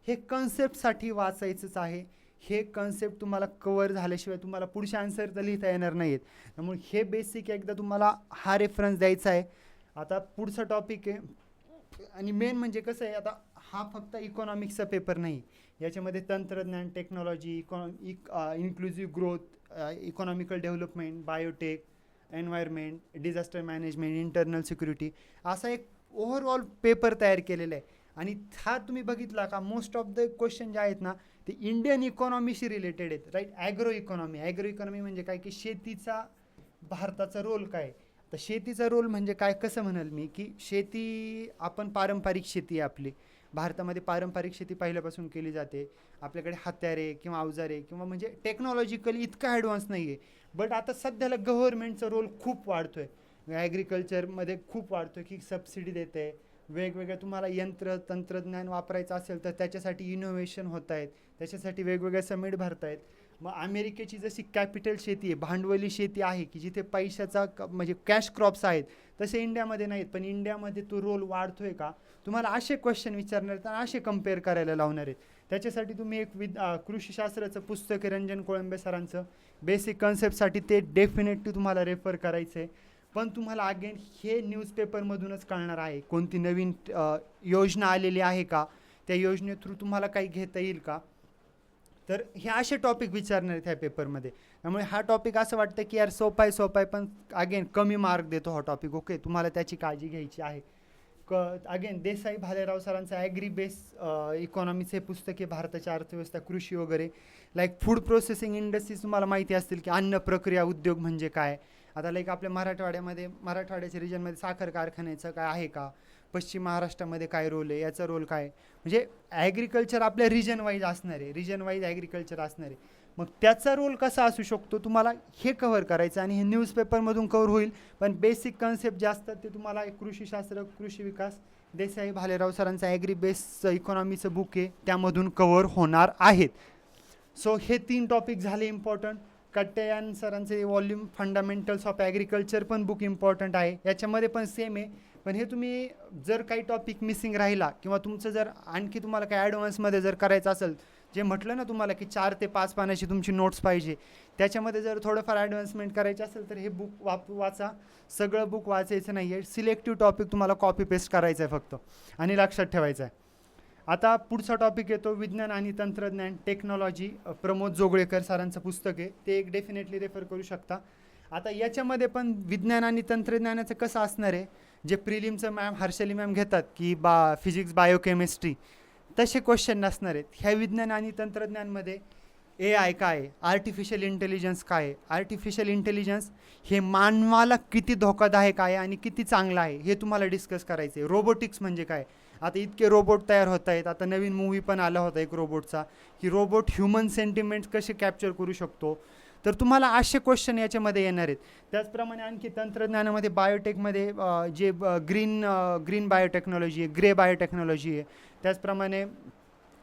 हे कन्सेप्टसाठी वाचायचंच आहे. हे कन्सेप्ट तुम्हाला कवर झाल्याशिवाय तुम्हाला पुढचे आन्सर तर लिहिता येणार नाहीत. त्यामुळे हे बेसिक एकदा तुम्हाला हा रेफरन्स द्यायचा आहे. आता पुढचा टॉपिक आहे, आणि मेन म्हणजे कसं आहे, आता हा फक्त इकॉनॉमिक्सचा पेपर नाही, याच्यामध्ये तंत्रज्ञान, technology, inclusive growth, economical development, biotech, environment, disaster management, internal security, असा एक ओव्हरऑल पेपर तयार केलेला आहे. आणि हा तुम्ही बघितला का, मोस्ट ऑफ द क्वेश्चन जे आहेत ना ते इंडियन इकॉनॉमीशी रिलेटेड आहेत, राईट. ॲग्रो इकॉनॉमी म्हणजे काय की शेतीचा भारताचा रोल काय. तर शेतीचा रोल म्हणजे काय, कसं म्हणाल मी की शेती, आपण पारंपरिक शेती आहे आपली, भारतामध्ये पारंपरिक शेती पहिल्यापासून केली जाते. आपल्याकडे हत्यारे किंवा अवजारे किंवा म्हणजे टेक्नॉलॉजिकली इतका ॲडव्हान्स नाही आहे. बट आता सध्याला गव्हर्नमेंटचा रोल खूप वाढतो आहे, ॲग्रिकल्चरमध्ये खूप वाढतो आहे की सबसिडी देते आहे, वेगवेगळ्या तुम्हाला तंत्रज्ञान वापरायचं असेल तर त्याच्यासाठी इनोव्हेशन होत आहेत, त्याच्यासाठी वेगवेगळे समिट भरत आहेत. मग अमेरिकेची जशी कॅपिटल शेती आहे, भांडवली शेती आहे, की जिथे पैशाचा म्हणजे कॅश क्रॉप्स आहेत, तसे इंडियामध्ये नाहीत. पण इंडियामध्ये तो रोल वाढतोय का, तुम्हाला असे क्वेश्चन विचारणार आहेत आणि असे कम्पेअर करायला लावणार आहेत. त्याच्यासाठी तुम्ही एक कृषीशास्त्राचं पुस्तक आहे रंजन कोळंबे सरांचं, बेसिक कन्सेप्टसाठी, ते डेफिनेटली तुम्हाला रेफर करायचं आहे. पण तुम्हाला अगेन हे न्यूजपेपरमधूनच कळणार आहे कोणती नवीन योजना आलेली आहे का, त्या योजने थ्रू तुम्हाला काही घेता येईल का. तर हे असे टॉपिक विचारणार आहेत ह्या पेपरमध्ये. त्यामुळे हा टॉपिक असं वाटतं की यार सोपा आहे, पण अगेन कमी मार्क देतो हा टॉपिक. ओके, तुम्हाला त्याची काळजी घ्यायची आहे. अगेन देसाई भालेराव सरांचं ॲग्री बेस इकॉनॉमीचे पुस्तक आहे, भारताची अर्थव्यवस्था, कृषी वगैरे. लाईक फूड प्रोसेसिंग इंडस्ट्रीज तुम्हाला माहिती असतील की अन्न प्रक्रिया उद्योग म्हणजे काय. आता लाईक आपल्या मराठवाड्याच्या रिजनमध्ये साखर कारखान्याचं काय आहे का, पश्चिम महाराष्ट्रामध्ये काय रोल आहे, याचा रोल काय. म्हणजे ॲग्रिकल्चर आपल्या रिजन वाईज असणार आहे, रिजन वाईज ॲग्रिकल्चर असणार आहे. मग त्याचा रोल कसा असू शकतो तुम्हाला हे कव्हर करायचं, आणि हे न्यूजपेपरमधून कव्हर होईल. पण बेसिक कन्सेप्ट जे असतात ते तुम्हाला कृषीशास्त्र, कृषी विकास, देसाई भालेराव सरांचं ॲग्री बेस इकॉनॉमीचं बुक आहे त्यामधून कव्हर होणार आहेत. सो हे 3 टॉपिक झाले इम्पॉर्टंट. कट्ट्यायान सरांचे वॉल्यूम फंडामेंटल्स ऑफ ॲग्रिकल्चर पण बुक इम्पॉर्टंट आहे, याच्यामध्ये पण सेम आहे. पण हे तुम्ही जर काही टॉपिक मिसिंग राहिला किंवा तुमचं जर आणखी तुम्हाला काही ॲडव्हान्समध्ये जर करायचं असेल, जे म्हटलं ना तुम्हाला की 4 ते 5 पानाची तुमची नोट्स पाहिजे, त्याच्यामध्ये जर थोडंफार ॲडव्हान्समेंट करायची असेल तर हे बुक वाचा. सगळं बुक वाचायचं नाही आहे, सिलेक्टिव्ह टॉपिक तुम्हाला कॉपी पेस्ट करायचं आहे फक्त, आणि लक्षात ठेवायचं आहे. आता पुढचा टॉपिक येतो विज्ञान आणि तंत्रज्ञान, टेक्नॉलॉजी. प्रमोद जोगळेकर सरांचं पुस्तक आहे, ते एक डेफिनेटली रेफर करू शकता. आता याच्यामध्ये पण विज्ञान आणि तंत्रज्ञानाचं कसं असणार आहे, जे प्रिलिमचं मॅम हर्षली मॅम घेतात की फिजिक्स बायोकेमिस्ट्री, तसे क्वेश्चन नसणार आहेत. ह्या विज्ञान आणि तंत्रज्ञानमध्ये AI काय आहे, आर्टिफिशियल इंटेलिजन्स काय आहे, आर्टिफिशियल इंटेलिजन्स हे मानवाला किती धोकादायक आहे आणि किती चांगलं आहे हे तुम्हाला डिस्कस करायचं आहे. रोबोटिक्स म्हणजे काय, आता इतके रोबोट तयार होत आहेत. आता नवीन मूवी पण आला होता एक रोबोटचा, की रोबोट ह्युमन सेंटिमेंट्स कसे कॅप्चर करू शकतो. तर तुम्हाला असे क्वेश्चन याच्यामध्ये येणार आहेत. त्याचप्रमाणे आणखी तंत्रज्ञानामध्ये बायोटेकमध्ये जे ग्रीन बायोटेक्नॉलॉजी आहे, ग्रे बायोटेक्नॉलॉजी आहे, त्याचप्रमाणे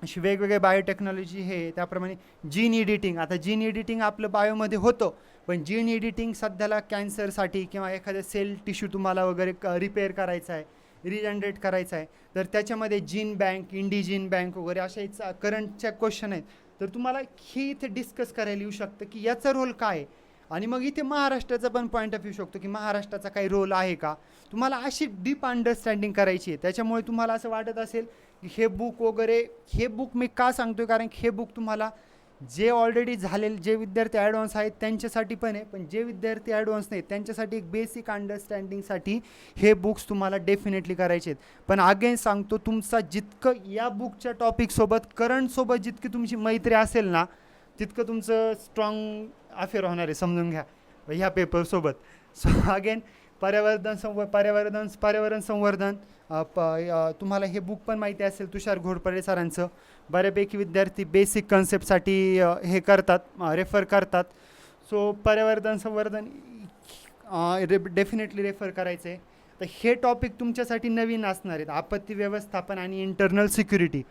अशी वेगवेगळे बायोटेक्नॉलॉजी हे. त्याप्रमाणे जीन एडिटिंग, आता जीन एडिटिंग आपलं बायोमध्ये होतं, पण जीन एडिटिंग सध्याला कॅन्सरसाठी किंवा एखाद्या सेल टिश्यू तुम्हाला वगैरे रिपेअर करायचा आहे, रिजनरेट करायचा आहे, तर त्याच्यामध्ये जीन बँक, इंडिजीन बँक वगैरे अशा करंटच्या क्वेश्चन आहेत. तर तुम्हाला हे इथे डिस्कस करायला येऊ शकतं की याचा रोल काय आहे. आणि मग इथे महाराष्ट्राचा पण पॉईंट ऑफ व्ह्यू शकतो की महाराष्ट्राचा काही रोल आहे का. तुम्हाला अशी डीप अंडरस्टँडिंग करायची आहे. त्याच्यामुळे तुम्हाला असं वाटत असेल की हे बुक वगैरे, हे बुक मी का सांगतोय, कारण हे बुक तुम्हाला जे ऑलरेडी झालेले जे विद्यार्थी ॲडव्हान्स आहेत त्यांच्यासाठी पण आहे, पण जे विद्यार्थी ॲडव्हान्स नाहीत त्यांच्यासाठी एक बेसिक अंडरस्टँडिंगसाठी हे बुक्स तुम्हाला डेफिनेटली करायचे आहेत. पण अगेन सांगतो, तुमचा जितकं या बुकच्या टॉपिकसोबत करंटसोबत जितकी तुमची मैत्री असेल ना, तितकं तुमचं स्ट्रॉंग अफेअर होणार आहे, समजून घ्या ह्या पेपरसोबत. सो अगेन पर्यावरण संवर्धन, तुम्हाला हे बुक पण माहिती असेल तुषार घोरपडे सरांचं. बऱ्यापैकी विद्यार्थी बेसिक कन्सेप्टसाठी हे करतात, रेफर करतात. सो पर्यावरण संवर्धन डेफिनेटली रेफर करायचं आहे. तर हे टॉपिक तुमच्यासाठी नवीन असणार आहेत, आपत्ती व्यवस्थापन आणि इंटरनल सिक्युरिटी.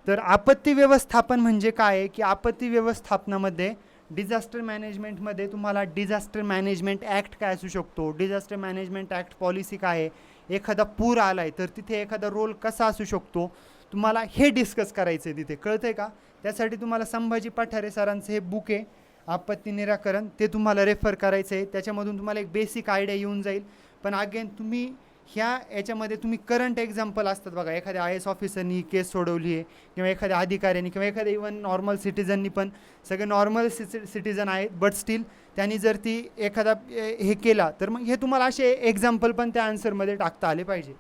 तर आपत्ती व्यवस्थापन म्हणजे काय आहे की आपत्ती व्यवस्थापनामध्ये डिझास्टर मॅनेजमेंटमध्ये तुम्हाला डिझास्टर मॅनेजमेंट ॲक्ट काय असू शकतो, डिझास्टर मॅनेजमेंट ॲक्ट पॉलिसी काय आहे, एखादा पूर आला आहे तर तिथे एखादा रोल कसा असू शकतो, तुम्हाला हे डिस्कस करायचं आहे तिथे. कळतं आहे का. त्यासाठी तुम्हाला संभाजी पठारे सरांचं हे बुक आहे आपत्ती निराकरण, ते तुम्हाला रेफर करायचं आहे. त्याच्यामधून तुम्हाला एक बेसिक आयडिया येऊन जाईल. पण अगेन तुम्ही याच्यामध्ये तुम्ही करंट एक्झाम्पल असतात बघा, एखाद्या IAS ऑफिसरनी केस सोडवली आहे किंवा एखाद्या अधिकाऱ्यांनी किंवा एखाद्या इवन नॉर्मल सिटिझननी, पण सगळे नॉर्मल सिटिझन आहेत, बट स्टील त्यांनी जर ती एखादा हे केला तर मग हे तुम्हाला असे एक्झाम्पल पण त्या आन्सरमध्ये टाकता आले पाहिजे.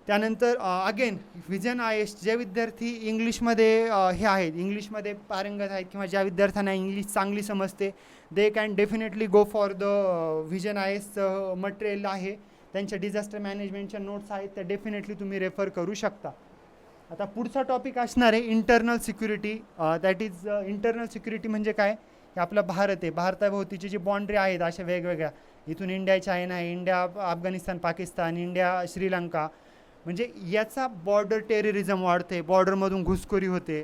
त्यानंतर अगेन विजन IAS, जे विद्यार्थी इंग्लिशमध्ये हे आहेत, इंग्लिशमध्ये पारंगत आहेत किंवा ज्या विद्यार्थ्यांना इंग्लिश चांगली समजते, they can definitely go for the vision IAS material आहे. त्यांच्या डिझास्टर मॅनेजमेंटच्या नोट्स आहेत, त्या डेफिनेटली तुम्ही रेफर करू शकता. आता पुढचा टॉपिक असणार आहे internal security. That is internal security म्हणजे काय, की आपला भारत आहे, भारताभोवतीची जी बाँड्री आहेत अशा वेगवेगळ्या, इथून इंडिया चायना आहे, इंडिया अफगाणिस्तान पाकिस्तान, इंडिया श्रीलंका, म्हणजे याचा बॉर्डर टेररिझम वाढते, बॉर्डरमधून घुसखोरी होते.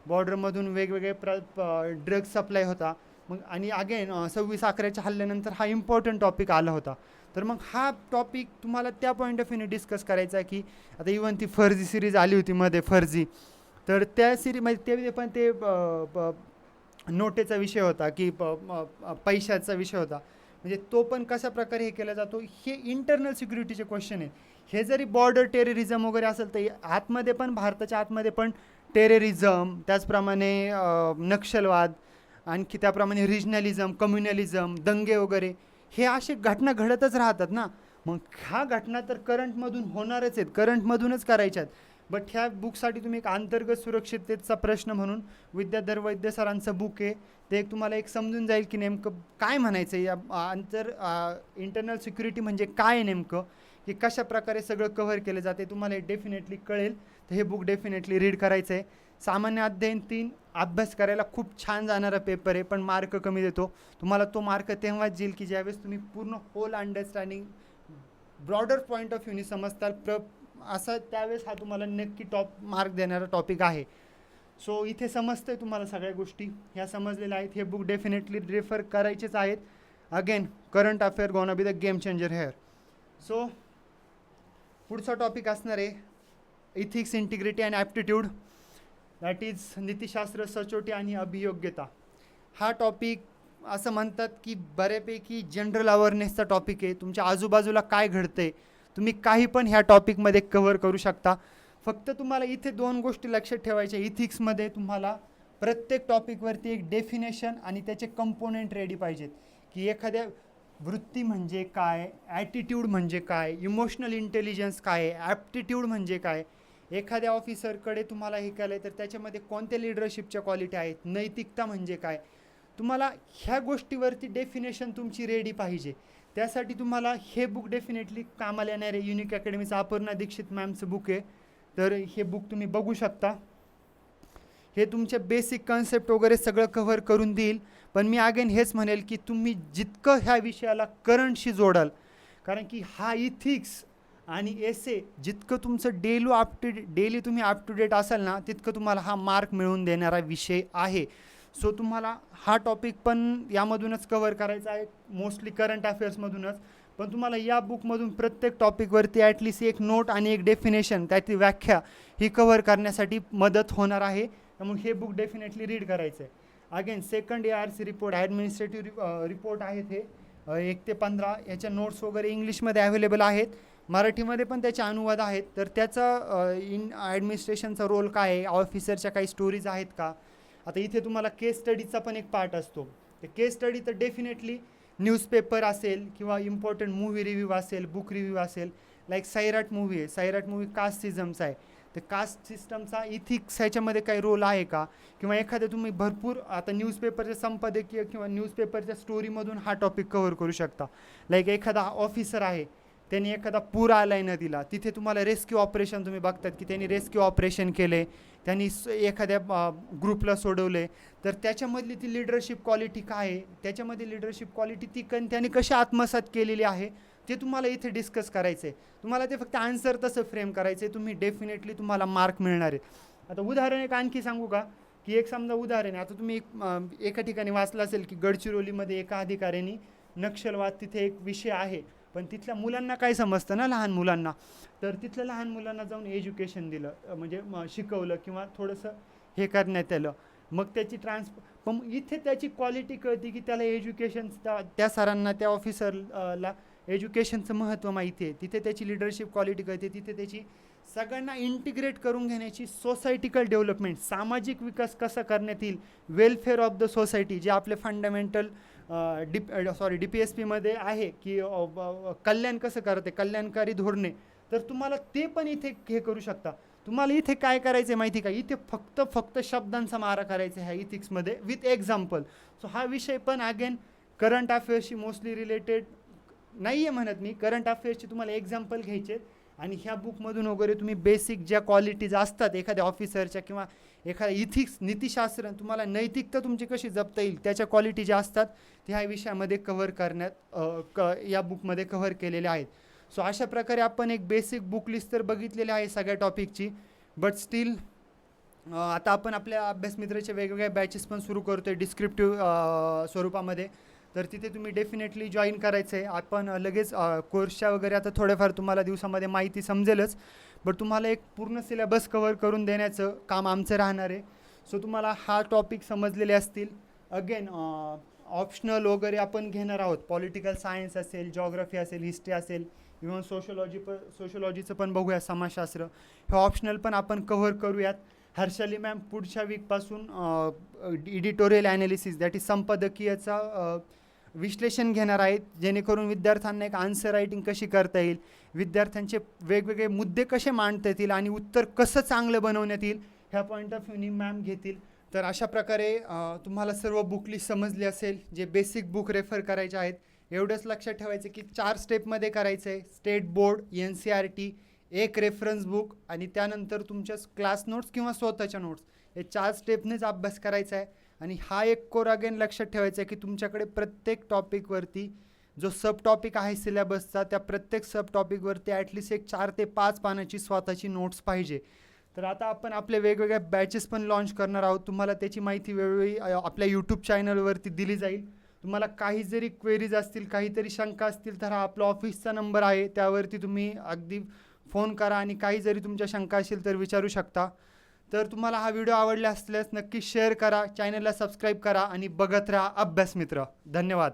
बॉर्डरमधून वेगवेगळे ड्रग्स सप्लाय होता. मग आणि अगेन 26/11च्या हल्ल्यानंतर हा इम्पॉर्टंट टॉपिक आला होता. तर मग हा टॉपिक तुम्हाला त्या पॉईंट ऑफ व्ह्यूने डिस्कस करायचा आहे की आता इवन ती फर्जी सिरीज आली होती मध्ये फर्जी, तर त्या सिरीजमध्ये ते पण ते नोटेचा विषय होता की पैशाचा विषय होता. म्हणजे तो पण कशा प्रकारे हे केला जातो, हे इंटरनल सिक्युरिटीचे क्वेश्चन आहेत. हे जरी बॉर्डर टेररिझम वगैरे असेल तर आतमध्ये पण भारताच्या आतमध्ये पण टेररिझम, त्याचप्रमाणे नक्षलवाद, आणखी त्याप्रमाणे रिजनलिझम, कम्युनलिझम, दंगे वगैरे हे असे घटना घडतच राहतात ना. मग ह्या घटना तर करंटमधून होणारच आहेत, करंटमधूनच करायच्या आहेत. बट ह्या बुकसाठी तुम्ही एक अंतर्गत सुरक्षिततेचा प्रश्न म्हणून विद्याधर वैद्य सरांचं बुक आहे, ते एक तुम्हाला एक समजून जाईल की नेमकं काय म्हणायचं या इंटरनल सिक्युरिटी म्हणजे काय नेमकं, की कशा प्रकारे सगळं कव्हर केलं जाते, तुम्हाला हे डेफिनेटली कळेल. तर हे बुक डेफिनेटली रीड करायचं आहे. सामान्य अध्ययन 3 अभ्यास करायला खूप छान जाणारा पेपर आहे, पण मार्क कमी देतो. तुम्हाला तो मार्क तेव्हाच येईल की ज्यावेळेस तुम्ही पूर्ण whole understanding broader point of व्ह्यूने समजताल असं, त्यावेळेस हा तुम्हाला नक्की टॉप मार्क देणारा टॉपिक आहे. सो इथे समजतंय तुम्हाला सगळ्या गोष्टी ह्या समजलेल्या आहेत. हे बुक डेफिनेटली रेफर करायचेच आहेत. Again current affair gonna be the game changer here. So पुढचा टॉपिक असणार आहे ethics, integrity and aptitude, that is नीतिशास्त्र, सचोटी आणि अभियोग्यता. हा टॉपिक असं म्हणतात की बऱ्यापैकी जनरल अवेअरनेसचा टॉपिक आहे. तुमच्या आजूबाजूला काय घडतंय तुम्ही काही पण ह्या टॉपिकमध्ये कव्हर करू शकता. फक्त तुम्हाला इथे 2 गोष्टी लक्षात ठेवायच्या. इथिक्समध्ये तुम्हाला प्रत्येक टॉपिकवरती एक डेफिनेशन आणि त्याचे कंपोनेंट रेडी पाहिजेत, की एखाद्या वृत्ती म्हणजे काय, ॲटिट्यूड म्हणजे काय, इमोशनल इंटेलिजन्स काय आहे, ॲप्टिट्यूड म्हणजे काय, एखाद्या ऑफिसरकडे तुम्हाला हे केलं आहे तर त्याच्यामध्ये कोणत्या लिडरशिपच्या क्वालिटी आहेत, नैतिकता म्हणजे काय, तुम्हाला ह्या गोष्टीवरती डेफिनेशन तुमची रेडी पाहिजे. त्यासाठी तुम्हाला हे बुक डेफिनेटली कामाला येणार आहे. युनिक अकॅडमीचं अपर्णा दीक्षित मॅमचं बुक आहे, तर हे बुक तुम्ही बघू शकता. हे तुमचे बेसिक कन्सेप्ट वगैरे सगळं कव्हर करून देईल. पण मी अगेन हेच म्हणेल की तुम्ही जितकं ह्या विषयाला करंटशी जोडाल, कारण की हा इथिक्स आणि एसे जितकं तुमचं डेली तुम्ही अप टू डेट असाल ना, तितकं तुम्हाला हा मार्क मिळवून देणारा विषय आहे. सो तुम्हाला हा टॉपिक पण यामधूनच कव्हर करायचा आहे, मोस्टली करंट अफेअर्समधूनच. पण तुम्हाला या बुकमधून प्रत्येक टॉपिकवरती ॲटलिस्ट एक नोट आणि एक डेफिनेशन, त्याची व्याख्या ही कव्हर करण्यासाठी मदत होणार आहे. त्यामुळे हे बुक डेफिनेटली रीड करायचं आहे. Again second ARC report, administrative report आहेत हे 1 ते 15. याच्या नोट्स वगैरे इंग्लिशमध्ये अवेलेबल आहेत, मराठीमध्ये पण त्याचे अनुवाद आहेत. तर त्याचा ॲडमिनिस्ट्रेशनचा रोल काय आहे, ऑफिसरच्या काही स्टोरीज आहेत का. आता इथे तुम्हाला केस स्टडीचा पण एक पार्ट असतो. ते केस स्टडी तर डेफिनेटली न्यूजपेपर असेल किंवा इम्पॉर्टंट मूवी रिव्ह्यू असेल, बुक रिव्ह्यू असेल. लाईक सैराट मूवी आहे, सैराट मूवी कास्टिझमचा आहे. तर कास्ट सिस्टमचा इथिक्स ह्याच्यामध्ये काही रोल आहे का, किंवा एखाद्या तुम्ही भरपूर आता न्यूजपेपरच्या संपादकीय किंवा न्यूजपेपरच्या स्टोरीमधून हा टॉपिक कव्हर करू शकता. लाईक एखादा ऑफिसर आहे, त्यांनी एखादा पूर आलाय नदीला, तिथे तुम्हाला रेस्क्यू ऑपरेशन तुम्ही बघतात की त्यांनी रेस्क्यू ऑपरेशन केले, त्यांनी एखाद्या ग्रुपला सोडवले. तर त्याच्यामधली ती लिडरशिप क्वालिटी काय आहे, त्याच्यामध्ये लिडरशिप क्वालिटी ती त्यांनी कशी आत्मसात केलेली आहे, ते तुम्हाला इथे डिस्कस करायचं आहे. तुम्हाला ते फक्त आन्सर तसं फ्रेम करायचं आहे, तुम्ही डेफिनेटली तुम्हाला मार्क मिळणार आहे. आता उदाहरण एक आणखी सांगू का, की एक समजा उदाहरण आहे. आता तुम्ही एका ठिकाणी वाचलं असेल की गडचिरोलीमध्ये एका अधिकाऱ्यांनी नक्षलवाद, तिथे एक विषय आहे, पण तिथल्या मुलांना काय समजतं ना, लहान मुलांना, तर तिथल्या लहान मुलांना जाऊन एज्युकेशन दिलं, म्हणजे शिकवलं किंवा थोडंसं हे करण्यात आलं. मग त्याची पण इथे त्याची क्वालिटी कळते की त्याला एज्युकेशन, त्या सरांना, त्या ऑफिसरला एज्युकेशनचं महत्त्व माहिती आहे. तिथे त्याची लिडरशिप क्वालिटी कळते, तिथे त्याची सगळ्यांना इंटिग्रेट करून घेण्याची सोसायटिकल डेव्हलपमेंट, सामाजिक विकास कसा करण्यात येईल, वेलफेअर ऑफ द सोसायटी, जे आपले फंडामेंटल DPSPमध्ये आहे की कल्याण कसं करते, कल्याणकारी धोरणे. तर तुम्हाला ते पण इथे हे करू शकता. तुम्हाला इथे काय करायचं आहे माहिती का, इथे फक्त शब्दांचा मारा करायचा आहे ह्या इथिक्समध्ये विथ एक्झाम्पल. सो हा विषय पण अगेन करंट अफेअर्सशी मोस्टली रिलेटेड नाही आहे म्हणत मी, करंट अफेअर्सची तुम्हाला एक्झाम्पल घ्यायचे आणि ह्या बुकमधून वगैरे तुम्ही बेसिक ज्या क्वालिटीज असतात एखाद्या ऑफिसरच्या किंवा एखाद्या इथिक्स, नीतिशास्त्र, तुम्हाला नैतिकता तुमची कशी जपता येईल त्याच्या क्वालिटी ज्या असतात त्या ह्या विषयामध्ये कव्हर करण्यात या बुकमध्ये कव्हर केलेल्या आहेत. सो अशा प्रकारे आपण एक बेसिक बुक लिस्ट तर बघितलेली आहे सगळ्या टॉपिकची, बट स्टील आता आपण आपल्या अभ्यास मित्राचे वेगवेगळ्या बॅचेस पण सुरू करतो आहे डिस्क्रिप्टिव्ह स्वरूपामध्ये. तर तिथे तुम्ही डेफिनेटली जॉईन करायचं आहे. आपण लगेच कोर्सच्या वगैरे आता थोड्याफार तुम्हाला दिवसामध्ये माहिती समजेलच, बट तुम्हाला एक पूर्ण सिलेबस कव्हर करून देण्याचं काम आमचं राहणार आहे. सो तुम्हाला हा टॉपिक समजलेले असतील. अगेन ऑप्शनल वगैरे आपण घेणार आहोत. पॉलिटिकल सायन्स असेल, जॉग्रफी असेल, हिस्ट्री असेल, इव्हन सोशोलॉजीचं पण बघूया, समाजशास्त्र. हे ऑप्शनल पण आपण कव्हर करूयात. हर्षाली मॅम पुढच्या वीकपासून एडिटोरियल ॲनालिसिस दॅट इज संपादकीयाचा विश्लेषण घेणार आहेत, जेणेकरून विद्यार्थ्यांना एक आन्सर रायटिंग कशी करता येईल, विद्यार्थ्यांचे वेगवेगळे मुद्दे कसे मांडता येतील आणि उत्तर कसं चांगलं बनवण्यात येईल, ह्या पॉईंट ऑफ व्ह्यूनी मॅम घेतील. तर अशा प्रकारे तुम्हाला सर्व बुक लिस्ट समजली असेल. जे बेसिक बुक रेफर करायचे आहेत, एवढंच लक्षात ठेवायचं की 4 स्टेपमध्ये करायचं आहे. स्टेट बोर्ड, NCERT, एक रेफरन्स बुक आणि त्यानंतर तुमच्या क्लास नोट्स किंवा स्वतःच्या नोट्स, हे 4 स्टेपनेच अभ्यास करायचा आहे. आणि हा एक कोर अगेन लक्षात ठेवायचा आहे की तुमच्याकडे प्रत्येक टॉपिकवरती जो सब टॉपिक आहे सिलेबसचा, त्या प्रत्येक सब टॉपिकवरती ॲटलिस्ट एक 4 ते 5 पानाची स्वतःची नोट्स पाहिजे. तर आता आपण आपले वेगवेगळ्या बॅचेस पण लॉन्च करणार आहोत. तुम्हाला त्याची माहिती वेळोवेळी आपल्या यूट्यूब चॅनलवरती दिली जाईल. तुम्हाला काही जरी क्वेरीज असतील, काहीतरी शंका असतील, तर हा आपला ऑफिसचा नंबर आहे, त्यावरती तुम्ही अगदी फोन करा आणि काही जरी तुमच्या शंका असेल तर विचारू शकता. तर तुम्हाला हा व्हिडिओ आवडला असल्यास नक्की शेअर करा, चॅनलला सबस्क्राईब करा आणि बघत राहा अभ्यास मित्र. धन्यवाद.